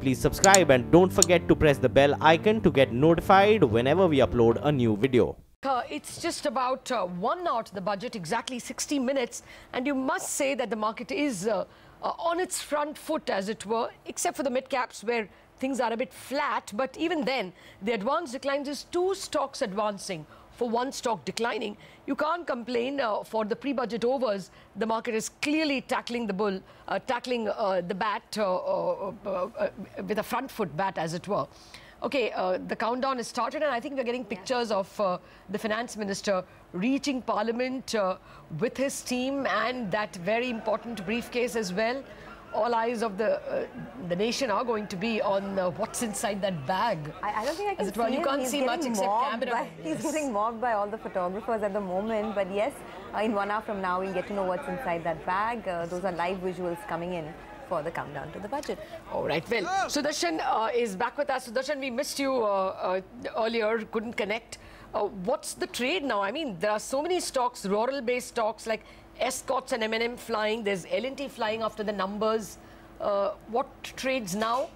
please subscribe and don't forget to press the bell icon to get notified whenever we upload a new video. It's just about 1 hour to the budget, exactly 60 minutes, and you must say that the market is on its front foot, as it were, except for the mid-caps where things are a bit flat. But even then, the advance declines is 2 stocks advancing for 1 stock declining. You can't complain. For the pre-budget overs, the market is clearly tackling the bull, tackling the bat with a front foot bat, as it were. Okay, the countdown is started, and I think we're getting pictures of the finance minister reaching Parliament with his team and that very important briefcase as well. All eyes of the nation are going to be on what's inside that bag. I don't think I can see You can't see much except camera. He's getting mobbed by all the photographers at the moment. But yes, in 1 hour from now, we'll get to know what's inside that bag. Those are live visuals coming in for the countdown to the budget. All right. Well, Sudarshan is back with us. Sudarshan, we missed you earlier, couldn't connect. What's the trade now? I mean, there are so many stocks, rural-based stocks like Escorts and M&M flying. There's L&T flying after the numbers. What trades now?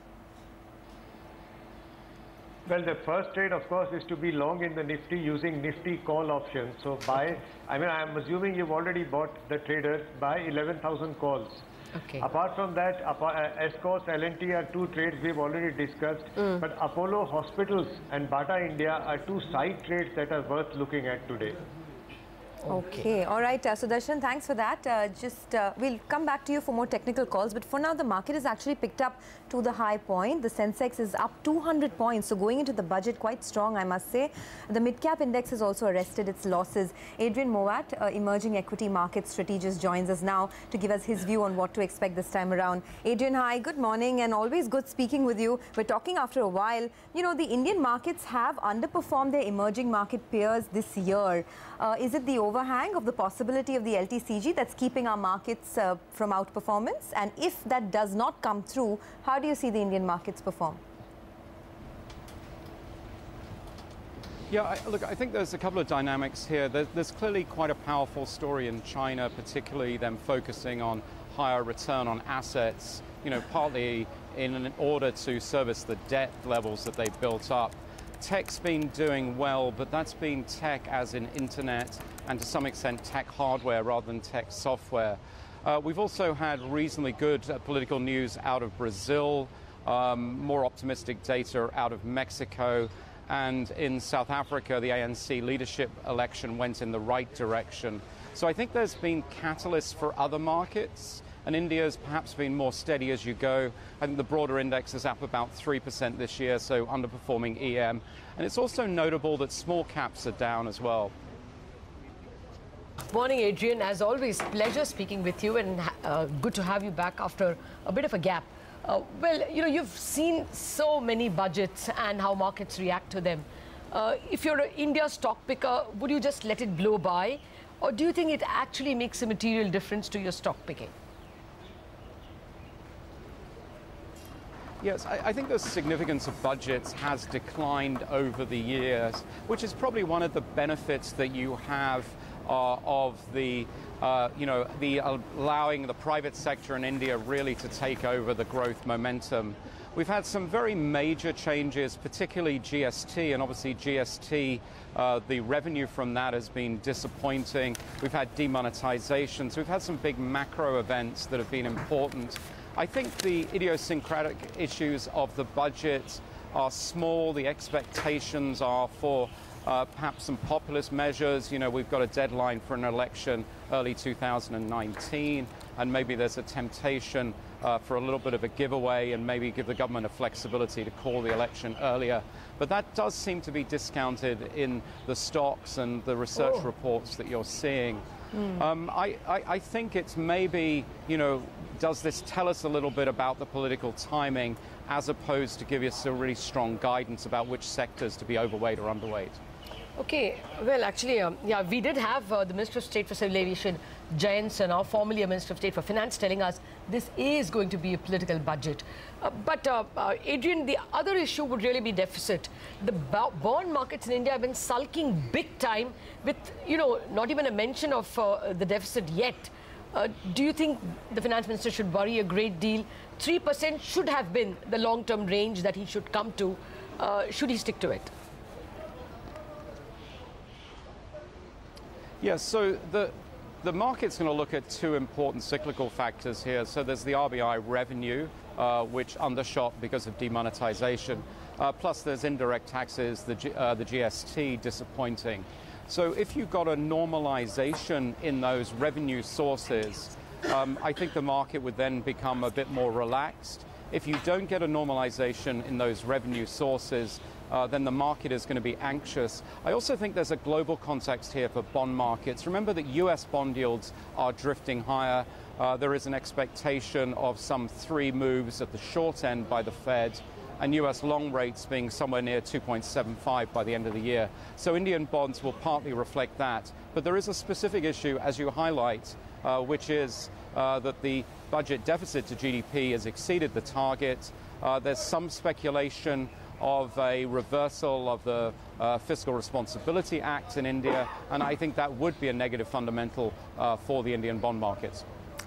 Well, the first trade, of course, is to be long in the Nifty using Nifty call options. So buy, I mean, I'm assuming you've already bought the traders, buy 11,000 calls. Okay. Apart from that, Escorts, L&T are 2 trades we've already discussed. But Apollo Hospitals and Bata India are 2 side trades that are worth looking at today. Okay. All right, Sudarshan, thanks for that. We'll come back to you for more technical calls. But for now, the market has actually picked up to the high point. The Sensex is up 200 points. So going into the budget, quite strong, I must say. The mid-cap index has also arrested its losses. Adrian Mowat, emerging equity market strategist, joins us now to give us his view on what to expect this time around. Adrian, hi, good morning, and always good speaking with you. We're talking after a while. You know, the Indian markets have underperformed their emerging market peers this year. Is it the overhang of the possibility of the LTCG that's keeping our markets from outperformance? And if that does not come through, how do you see the Indian markets perform? Yeah, look, I think there's a couple of dynamics here. There's clearly quite a powerful story in China, particularly them focusing on higher return on assets, you know, partly in order to service the debt levels that they've built up. Tech's been doing well, but that's been tech as in internet and to some extent tech hardware rather than tech software. We've also had reasonably good political news out of Brazil, more optimistic data out of Mexico, and in South Africa, the ANC leadership election went in the right direction. So I think there's been catalysts for other markets. And India's perhaps been more steady as you go. I think the broader index is up about 3% this year, so underperforming EM. And it's also notable that small caps are down as well. Morning, Adrian. As always, pleasure speaking with you, and good to have you back after a bit of a gap. Well, you know, you've seen so many budgets and how markets react to them. If you're an India stock picker, would you just let it blow by? Or do you think it actually makes a material difference to your stock picking? Yes, I think the significance of budgets has declined over the years, which is probably one of the benefits that you have of the, allowing the private sector in India really to take over the growth momentum. We've had some very major changes, particularly GST, and obviously GST, the revenue from that has been disappointing. We've had demonetizations. We've had some big macro events that have been important. I think the idiosyncratic issues of the budget are small. The expectations are for perhaps some populist measures. You know, we've got a deadline for an election early 2019, and maybe there's a temptation for a little bit of a giveaway and maybe give the government a flexibility to call the election earlier. But that does seem to be discounted in the stocks and the research reports that you're seeing. I think it's maybe, you know, does this tell us a little bit about the political timing as opposed to give us a really strong guidance about which sectors to be overweight or underweight? Okay, well, actually, yeah, we did have the Minister of State for Civil Aviation, Jayant Sinha, formerly a Minister of State for Finance, telling us this is going to be a political budget. But Adrian, the other issue would really be deficit. The bond markets in India have been sulking big time with, you know, not even a mention of the deficit yet. Do you think the finance minister should worry a great deal? 3% should have been the long-term range that he should come to. Should he stick to it? Yes, so the market's going to look at two important cyclical factors here. So there's the RBI revenue, which undershot because of demonetization. Plus there's indirect taxes, the GST disappointing. So if you've got a normalization in those revenue sources, I think the market would then become a bit more relaxed. If you don't get a normalization in those revenue sources, then the market is going to be anxious. I also think there's a global context here for bond markets. Remember that US bond yields are drifting higher. There is an expectation of some 3 moves at the short end by the Fed, and US long rates being somewhere near 2.75 by the end of the year. So Indian bonds will partly reflect that. But there is a specific issue, as you highlight, which is that the budget deficit to GDP has exceeded the target. There's some speculation of a reversal of the Fiscal Responsibility Act in India, and I think that would be a negative fundamental for the Indian bond markets.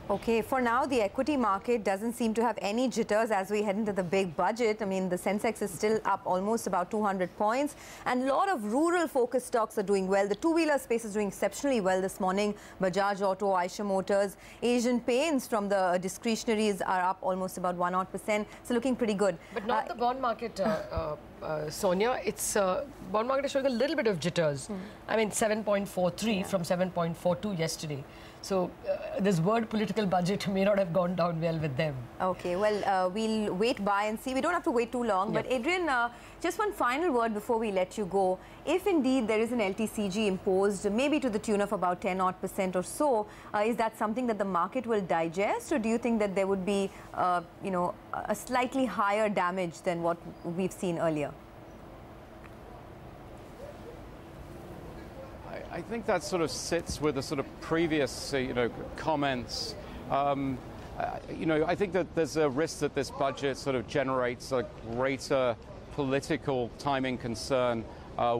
Okay, for now, the equity market doesn't seem to have any jitters as we head into the big budget. I mean, the Sensex is still up almost about 200 points, and a lot of rural-focused stocks are doing well. The two-wheeler space is doing exceptionally well this morning. Bajaj Auto, Eicher Motors, Asian Paints from the discretionaries are up almost about 1-odd%. So looking pretty good. But not the bond market, Sonia. It's bond market is showing a little bit of jitters. I mean, 7.43 from 7.42 yesterday. So this word political budget may not have gone down well with them. Okay, well, we'll wait by and see. We don't have to wait too long. But Adrian, just one final word before we let you go. If indeed there is an LTCG imposed, maybe to the tune of about 10-odd% or so, is that something that the market will digest, or do you think that there would be, you know, a slightly higher damage than what we've seen earlier? I think that sort of sits with the sort of previous, comments. I think that there's a risk that this budget sort of generates a greater political timing concern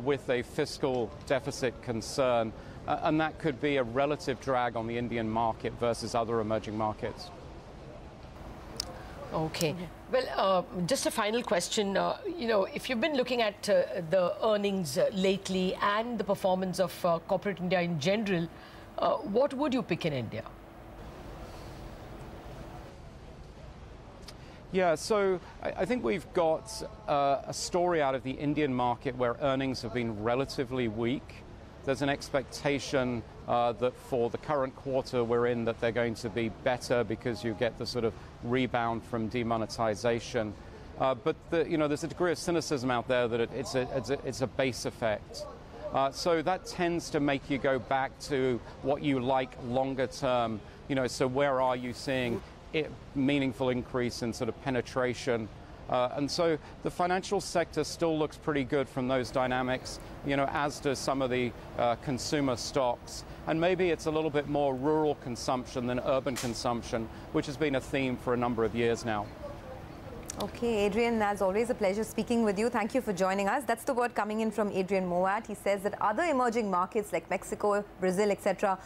with a fiscal deficit concern, and that could be a relative drag on the Indian market versus other emerging markets. Okay. Well, just a final question. If you've been looking at the earnings lately and the performance of corporate India in general, what would you pick in India? Yeah, so I think we've got a story out of the Indian market where earnings have been relatively weak. There's an expectation that for the current quarter we're in that they're going to be better because you get the sort of rebound from demonetization. But there's a degree of cynicism out there that it's a base effect. So that tends to make you go back to what you like longer term. So where are you seeing meaningful increase in sort of penetration? And so the financial sector still looks pretty good from those dynamics, as does some of the consumer stocks. And maybe it's a little bit more rural consumption than urban consumption, which has been a theme for a number of years now. Okay, Adrian, as always, a pleasure speaking with you. Thank you for joining us. That's the word coming in from Adrian Moat. He says that other emerging markets like Mexico, Brazil, etc.,